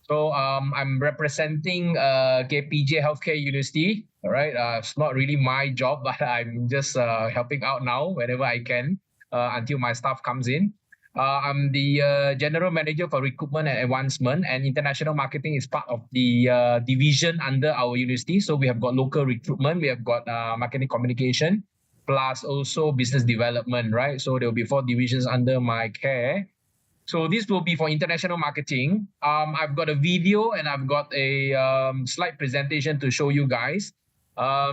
So I'm representing KPJ Healthcare University. All right, it's not really my job, but I'm just helping out now whenever I can until my staff comes in. I'm the general manager for recruitment and advancement, and international marketing is part of the division under our university. So we have got local recruitment, we have got marketing communication, plus also business development, right? So there will be 4 divisions under my care. So this will be for international marketing. I've got a video and I've got a slide presentation to show you guys.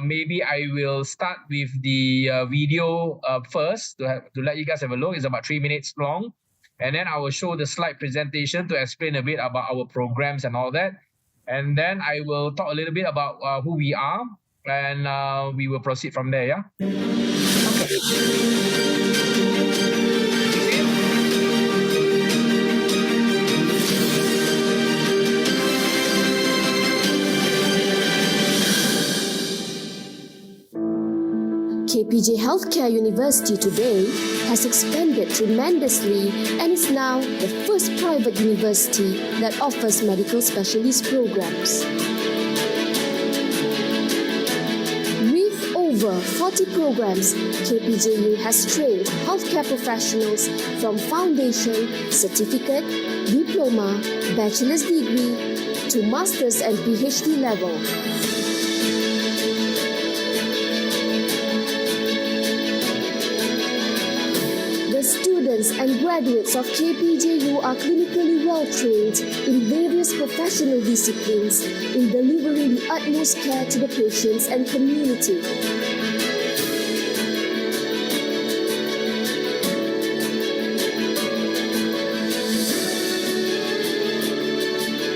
Maybe I will start with the video first to let you guys have a look. It's about 3 minutes long. And then I will show the slide presentation to explain a bit about our programs and all that. And then I will talk a little bit about who we are, and we will proceed from there, yeah? KPJ Healthcare University today has expanded tremendously and is now the first private university that offers medical specialist programs. With over 40 programs, KPJU has trained healthcare professionals from foundation, certificate, diploma, bachelor's degree to master's and PhD level. Students and graduates of KPJU are clinically well trained in various professional disciplines in delivering the utmost care to the patients and community.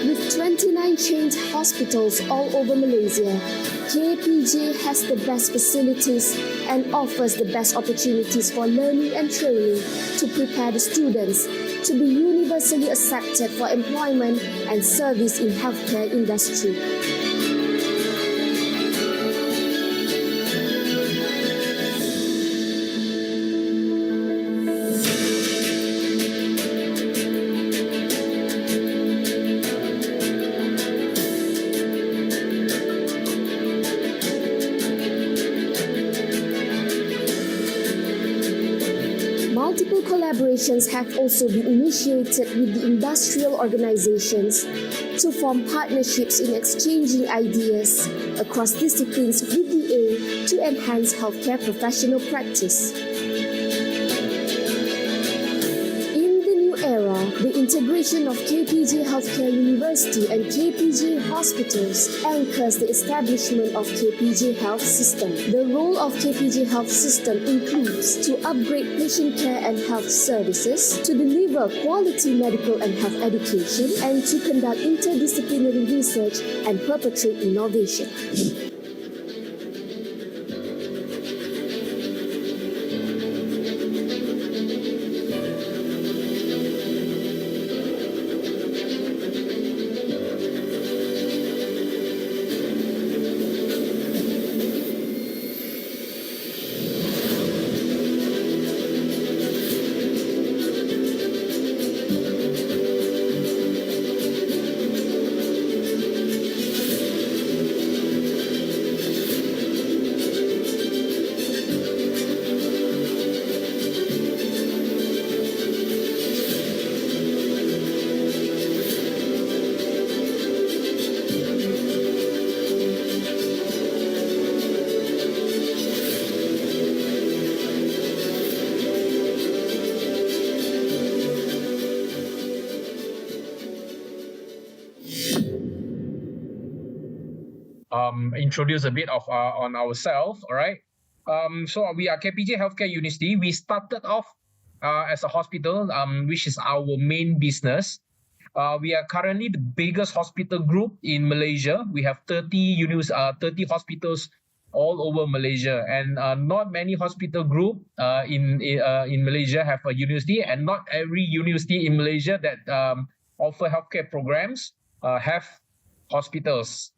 With 29 chained hospitals all over Malaysia, KPJ has the best facilities and offers the best opportunities for learning and training to prepare the students to be universally accepted for employment and service in healthcare industry. Multiple collaborations have also been initiated with the industrial organizations to form partnerships in exchanging ideas across disciplines with the aim to enhance healthcare professional practice. The integration of KPJ Healthcare University and KPJ Hospitals anchors the establishment of KPJ Health System. The role of KPJ Health System includes to upgrade patient care and health services, to deliver quality medical and health education, and to conduct interdisciplinary research and perpetrate innovation. Introduce a bit of on ourselves. All right. So we are KPJ Healthcare University. We started off as a hospital, which is our main business. We are currently the biggest hospital group in Malaysia. We have 30 hospitals all over Malaysia, and not many hospital group in Malaysia have a university, and not every university in Malaysia that offer healthcare programs have hospitals.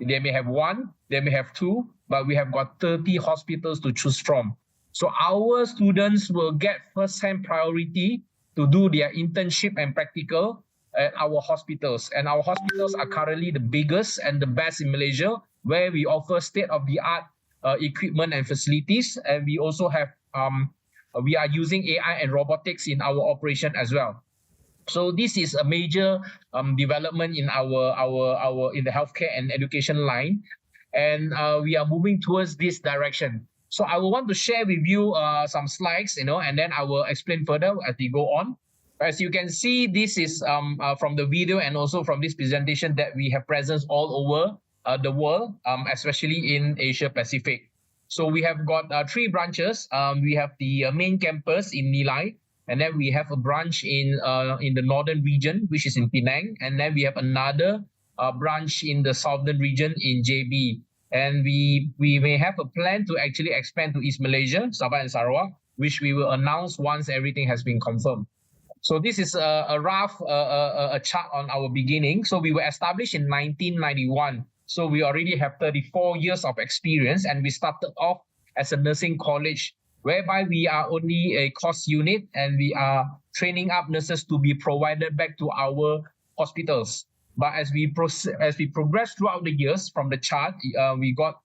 They may have 1, they may have 2, but we have got 30 hospitals to choose from. So our students will get first-hand priority to do their internship and practical at our hospitals. And our hospitals are currently the biggest and the best in Malaysia, where we offer state-of-the-art equipment and facilities. And we also have, we are using AI and robotics in our operation as well. So this is a major development in our in the healthcare and education line, and we are moving towards this direction. So I will want to share with you some slides, and then I will explain further as we go on. As you can see, this is from the video and also from this presentation that we have presence all over the world, especially in Asia Pacific. So we have got 3 branches. We have the main campus in Nilai, and then we have a branch in the northern region, which is in Penang, and then we have another branch in the southern region in JB. And we may have a plan to actually expand to East Malaysia, Sabah and Sarawak, which we will announce once everything has been confirmed. So this is a rough a chart on our beginning. So we were established in 1991. So we already have 34 years of experience, and we started off as a nursing college, whereby we are only a course unit and we are training up nurses to be provided back to our hospitals. But as we progress throughout the years from the chart, we got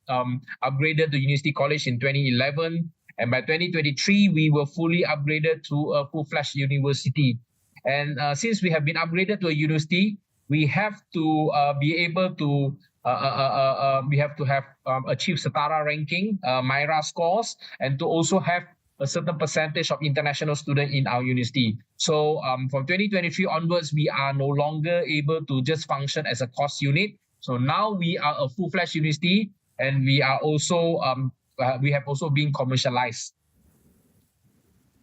upgraded to University College in 2011. And by 2023, we were fully upgraded to a full-fledged university. And since we have been upgraded to a university, we have to be able to have achieved Setara ranking, Myra scores, and to also have a certain percentage of international students in our university. So from 2023 onwards, we are no longer able to just function as a course unit. So now we are a full-fledged university, and we are also we have also been commercialized.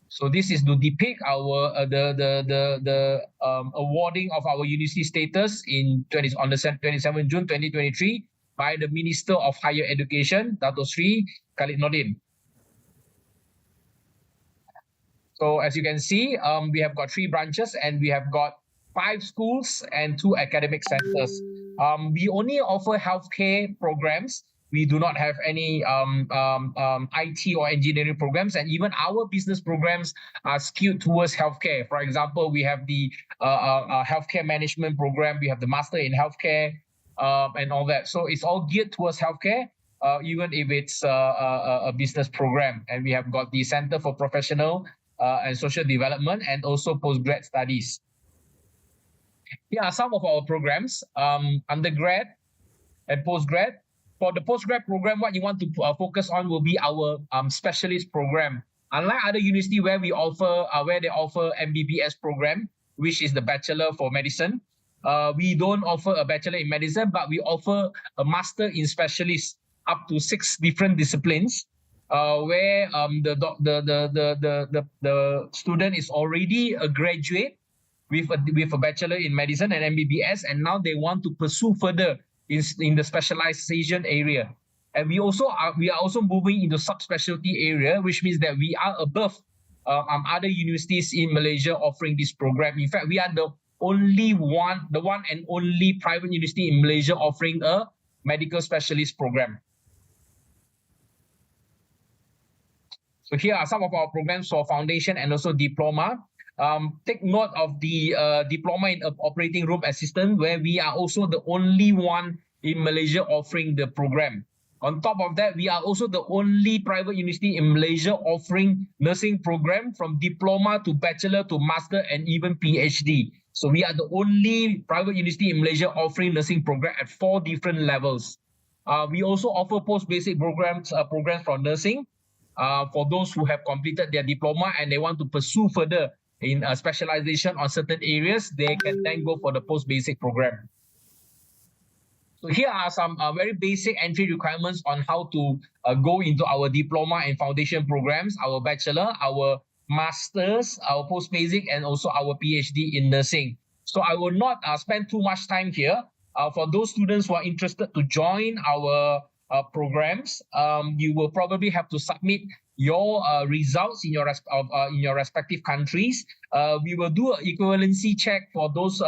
So this is to depict our the awarding of our university status on the 27th June 2023 by the Minister of Higher Education, Dato Sri Khalid Nordin. So as you can see, we have got 3 branches and we have got 5 schools and 2 academic centers. We only offer healthcare programs. We do not have any IT or engineering programs, and even our business programs are skewed towards healthcare. For example, we have the healthcare management program, we have the master in healthcare, and all that. So it's all geared towards healthcare, even if it's a business program. And we have got the Center for Professional and Social Development and also postgrad studies. Here are some of our programs, undergrad and postgrad. For the postgrad program, what you want to focus on will be our specialist program. Unlike other universities where they offer MBBS program, which is the Bachelor for Medicine, we don't offer a Bachelor in Medicine, but we offer a Master in Specialist up to 6 different disciplines, where the student is already a graduate with a Bachelor in Medicine and MBBS, and now they want to pursue further in the specialization area. And we are also moving into subspecialty area, which means that we are above other universities in Malaysia offering this program. In fact, we are the one and only private university in Malaysia offering a medical specialist program. So here are some of our programs for foundation and also diploma. Take note of the diploma in operating room assistant, where we are also the only one in Malaysia offering the program. On top of that, we are also the only private university in Malaysia offering nursing program from diploma to bachelor to master and even PhD. So we are the only private university in Malaysia offering nursing program at 4 different levels. We also offer post-basic programs for nursing for those who have completed their diploma and they want to pursue further in specialization on certain areas. They can then go for the post-basic program. So here are some very basic entry requirements on how to go into our diploma and foundation programs, our bachelor, our masters, our post-basic, and also our PhD in nursing. So I will not spend too much time here. For those students who are interested to join our programs, you will probably have to submit your results in your respective countries. We will do an equivalency check for those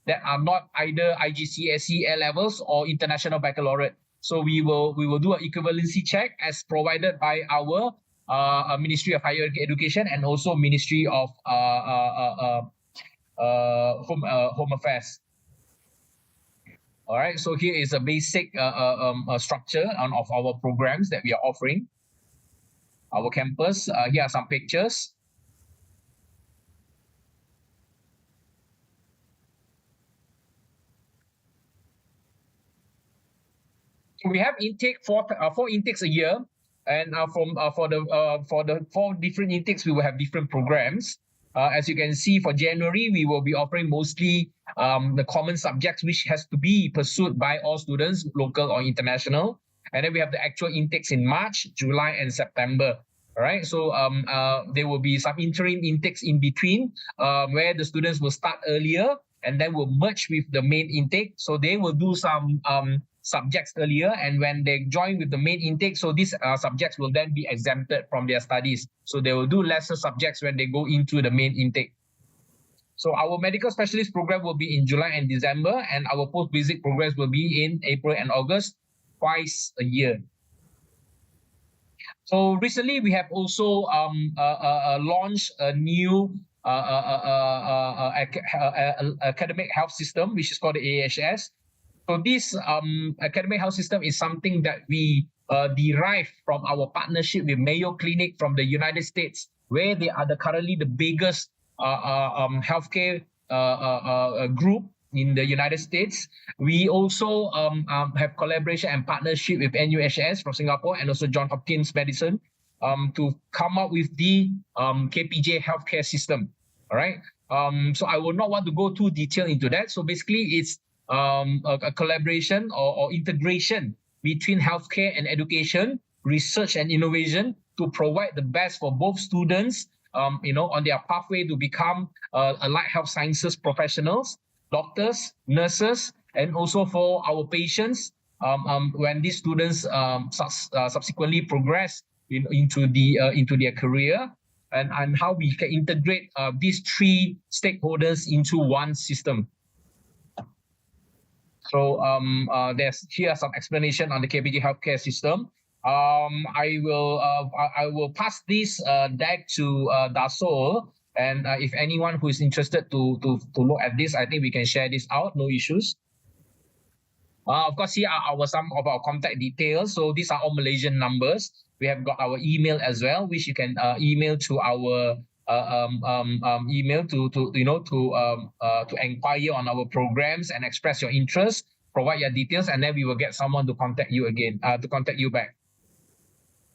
that are not either IGCSE A levels or international baccalaureate. So we will do an equivalency check as provided by our Ministry of Higher Education and also Ministry of Home Affairs. All right, so here is a basic structure of our programs that we are offering. Our campus, here are some pictures. We have four intakes a year, and for the 4 different intakes, we will have different programs. As you can see, for January, we will be offering mostly the common subjects, which has to be pursued by all students, local or international. And then we have the actual intakes in March, July, and September. All right, so there will be some interim intakes in between, where the students will start earlier and then will merge with the main intake. So they will do some subjects earlier, and when they join with the main intake, so these subjects will then be exempted from their studies. So they will do lesser subjects when they go into the main intake. So our medical specialist program will be in July and December, and our post-basic programs will be in April and August, twice a year. So recently we have also launched a new academic health system, which is called the AHS. So this academic health system is something that we derive from our partnership with Mayo Clinic from the United States, where they are currently the biggest healthcare group in the United States. We also have collaboration and partnership with NUHS from Singapore and also Johns Hopkins Medicine to come up with the KPJ Healthcare System. All right. So I will not want to go too detailed into that. So basically, it's a collaboration or integration between healthcare and education, research and innovation to provide the best for both students, on their pathway to become allied health sciences professionals, doctors, nurses, and also for our patients when these students subsequently progress into their career, and how we can integrate these 3 stakeholders into one system. So here are some explanation on the KPJ healthcare system. I will pass this deck to Dasol, and if anyone who is interested to look at this, I think we can share this out, no issues. Of course, here are some of our contact details. So these are all Malaysian numbers. We have got our email as well, which you can email to our email to inquire on our programs and express your interest, provide your details, and then we will get someone to contact you again, to contact you back.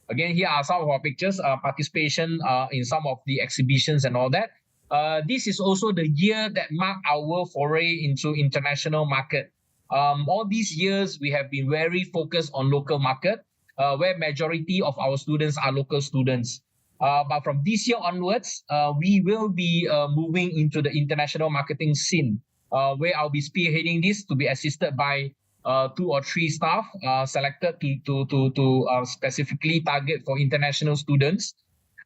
Again, here are some of our pictures, participation in some of the exhibitions and all that. This is also the year that marked our foray into international market. All these years, we have been very focused on local market, where majority of our students are local students. But from this year onwards, we will be moving into the international marketing scene, where I'll be spearheading this to be assisted by 2 or 3 staff selected to specifically target for international students.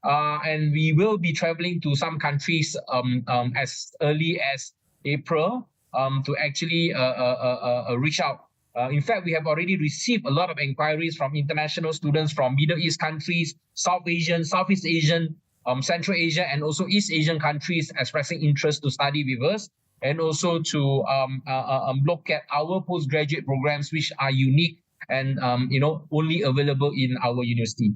And we will be traveling to some countries as early as April to actually reach out. In fact, we have already received a lot of inquiries from international students from Middle East countries, South Asian, Southeast Asian, Central Asia, and also East Asian countries expressing interest to study with us, and also to look at our postgraduate programs, which are unique and only available in our university.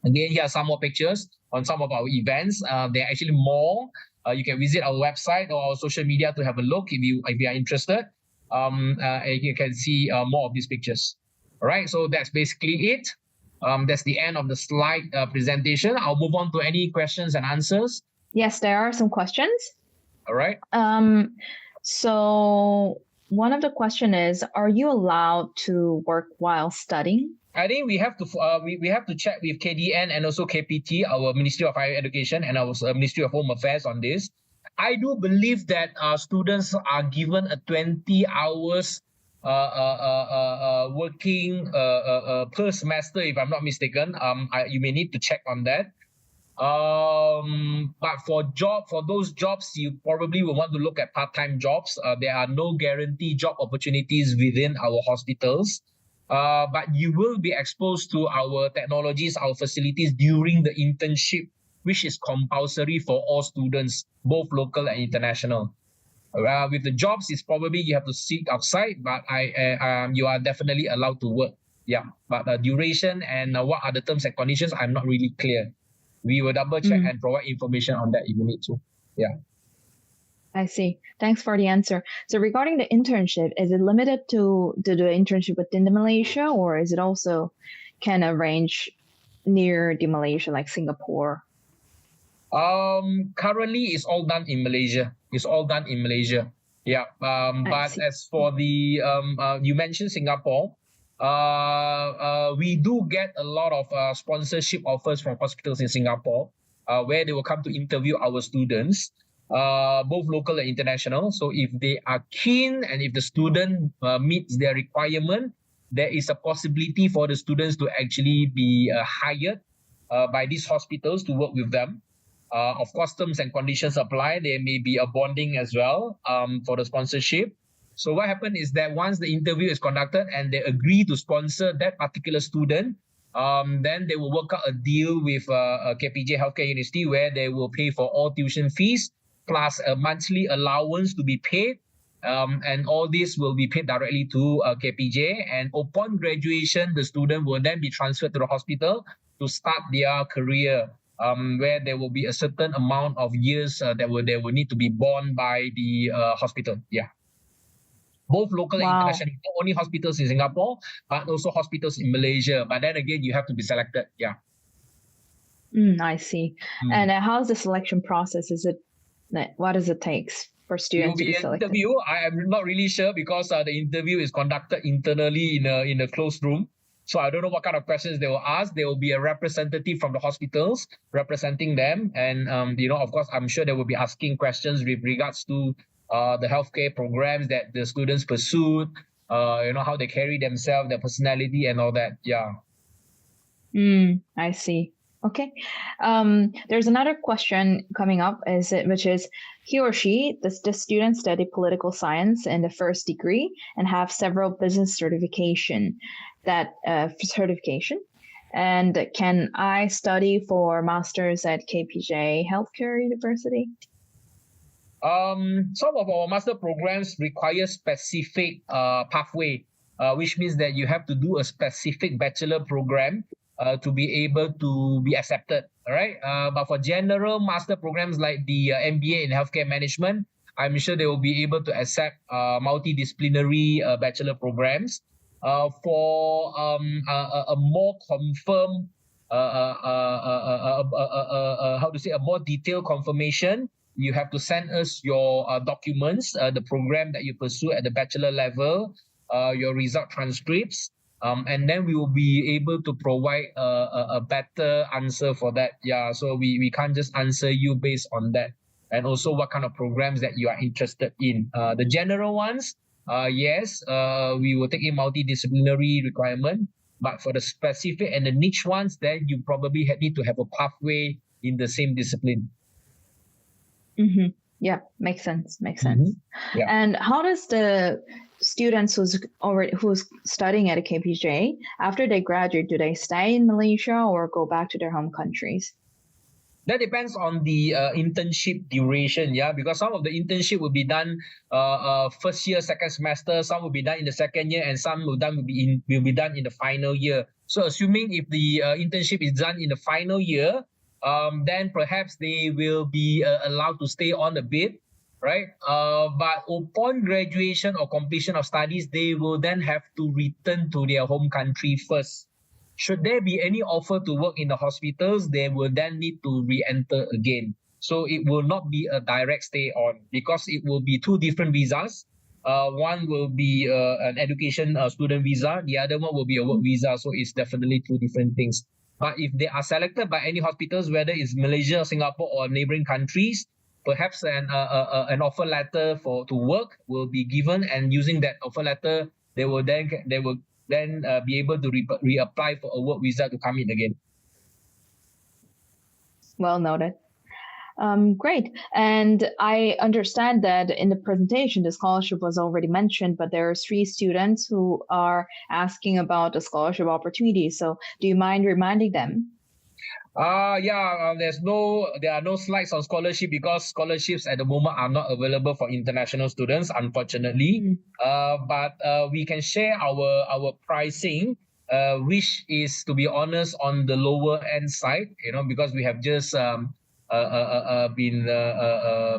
Again, here are some more pictures on some of our events. There are actually more. You can visit our website or our social media to have a look if you are interested. You can see more of these pictures. All right, so that's basically it. That's the end of the slide presentation. I'll move on to any questions and answers. Yes, there are some questions. All right. So one of the question is, are you allowed to work while studying? I think we have to we have to check with KDN and also KPT, our Ministry of Higher Education, and our Ministry of Home Affairs on this. I do believe that students are given a 20 hours working per semester, if I'm not mistaken. You may need to check on that. But for those jobs, you probably will want to look at part-time jobs. There are no guaranteed job opportunities within our hospitals. But you will be exposed to our technologies, our facilities during the internship, which is compulsory for all students, both local and international. With the jobs, it's probably you have to seek outside, but you are definitely allowed to work. Yeah, but the duration and what are the terms and conditions, I'm not really clear. We will double check and provide information on that if you need to. Yeah. I see. Thanks for the answer. So regarding the internship, is it limited to the internship within the Malaysia, or is it also can arrange near the Malaysia, like Singapore? Currently, it's all done in Malaysia. Yeah. But as for the you mentioned Singapore, we do get a lot of sponsorship offers from hospitals in Singapore, where they will come to interview our students, both local and international. So if they are keen and if the student meets their requirement, there is a possibility for the students to actually be hired by these hospitals to work with them. Of course, terms and conditions apply. There may be a bonding as well for the sponsorship. So what happened is that once the interview is conducted and they agree to sponsor that particular student, then they will work out a deal with KPJ Healthcare University where they will pay for all tuition fees plus a monthly allowance to be paid. And all this will be paid directly to KPJ. And upon graduation, the student will then be transferred to the hospital to start their career, where there will be a certain amount of years that they will need to be borne by the hospital. Yeah. Both local and international, not only hospitals in Singapore, but also hospitals in Malaysia. But then again, you have to be selected. Yeah. I see. And how's the selection process? What does it take for students to be selected? Interview. I am not really sure because the interview is conducted internally in a closed room. So I don't know what kind of questions they will ask. There will be a representative from the hospitals representing them. And, of course, I'm sure they will be asking questions with regards to the healthcare programs that the students pursued, how they carry themselves, their personality and all that. Yeah. I see. Okay. There's another question coming up, which is he or she, does the student study political science in the first degree and have several business certification? And can I study for masters at KPJ Healthcare University? Some of our master programs require specific pathway, which means that you have to do a specific bachelor program to be able to be accepted. All right. But for general master programs like the MBA in healthcare management, I'm sure they will be able to accept multidisciplinary bachelor programs. For a more confirmed, a more detailed confirmation, you have to send us your documents, the program that you pursue at the bachelor level, your result transcripts, and then we will be able to provide a better answer for that. Yeah, so we can't just answer you based on that. And also what kind of programs that you are interested in. The general ones, yes, we will take a multidisciplinary requirement, but for the specific and the niche ones, then you probably need to have a pathway in the same discipline. Yeah, makes sense. Yeah. And how does the students who's studying at a KPJ, after they graduate, do they stay in Malaysia or go back to their home countries? That depends on the internship duration, yeah, because some of the internship will be done first year, second semester, some will be done in the second year, and some will be done in the final year. So assuming if the internship is done in the final year, then perhaps they will be allowed to stay on a bit, right? But upon graduation or completion of studies, they will then have to return to their home country first. Should there be any offer to work in the hospitals, they will then need to re-enter again. So it will not be a direct stay on because it will be two different visas. One will be an education student visa. The other one will be a work visa. So it's definitely two different things. But if they are selected by any hospitals, whether it's Malaysia, Singapore, or neighboring countries, perhaps an offer letter to work will be given, and using that offer letter, they will then be able to reapply for a work visa to come in again. Well noted. Great. And I understand that in the presentation, the scholarship was already mentioned, but there are 3 students who are asking about the scholarship opportunities. So do you mind reminding them? There are no slides on scholarship because scholarships at the moment are not available for international students, unfortunately. But we can share our pricing, which is, to be honest, on the lower end side, because we have just been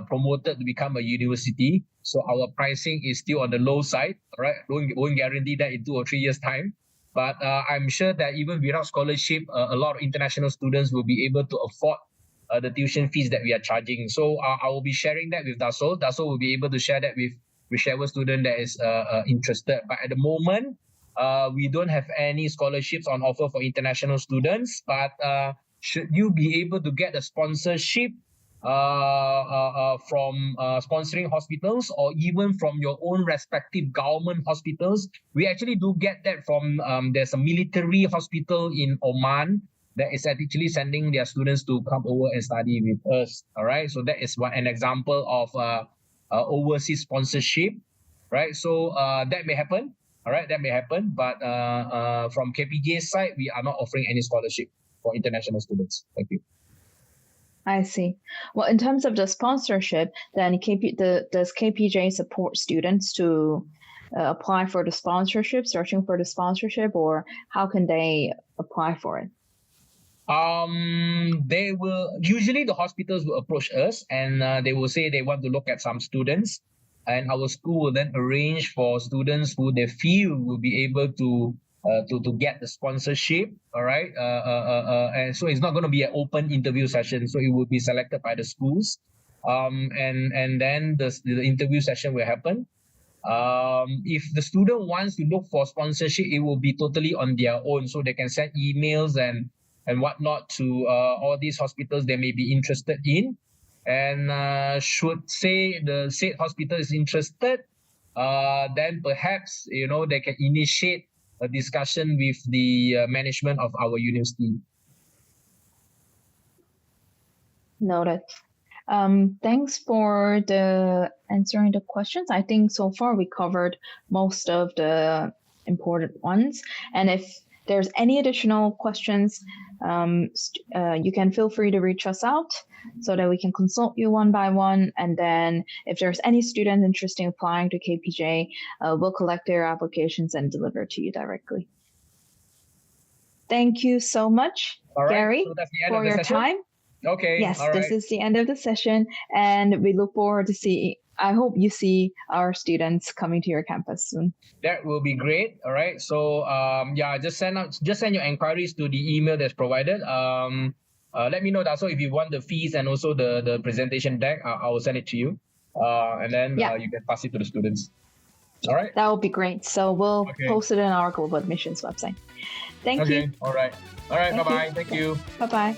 promoted to become a university. So our pricing is still on the low side, right? Won't guarantee that in 2 or 3 years' time. But I'm sure that even without scholarship, a lot of international students will be able to afford the tuition fees that we are charging. So I will be sharing that with Daso. Daso will be able to share that with whichever student that is interested. But at the moment, we don't have any scholarships on offer for international students. But should you be able to get a sponsorship from sponsoring hospitals or even from your own respective government hospitals, we actually do get that from there's a military hospital in Oman that is actually sending their students to come over and study with us. All right, so that is an example of overseas sponsorship, right? So that may happen. All right, that may happen, but from KPJ's side, we are not offering any scholarship for international students. Thank you. I see. Well, in terms of the sponsorship, then does KPJ support students to apply for the sponsorship, searching for the sponsorship, or how can they apply for it? They will usually the hospitals will approach us and they will say they want to look at some students, and our school will then arrange for students who they feel will be able to get the sponsorship. All right, and so it's not going to be an open interview session, so it will be selected by the schools, and then the interview session will happen. If the student wants to look for sponsorship, it will be totally on their own, so they can send emails and whatnot to all these hospitals they may be interested in, and should say the said hospital is interested, then perhaps they can initiate a discussion with the management of our university. Noted. Thanks for answering the questions. I think so far we covered most of the important ones. And if there's any additional questions, you can feel free to reach us out so that we can consult you one by one. And then if there's any student interested in applying to KPJ, we'll collect their applications and deliver to you directly. Thank you so much, Gary, so that's the end for of the your session? time. Okay. Yes, all right. This is the end of the session, and we look forward to I hope you see our students coming to your campus soon. That will be great. All right. So just send your inquiries to the email that's provided. Let me know that. So if you want the fees and also the presentation deck, I will send it to you. And then you can pass it to the students. All right. That would be great. So we'll post it in our global admissions website. Thank you. All right. Bye-bye. Thank you. Bye-bye.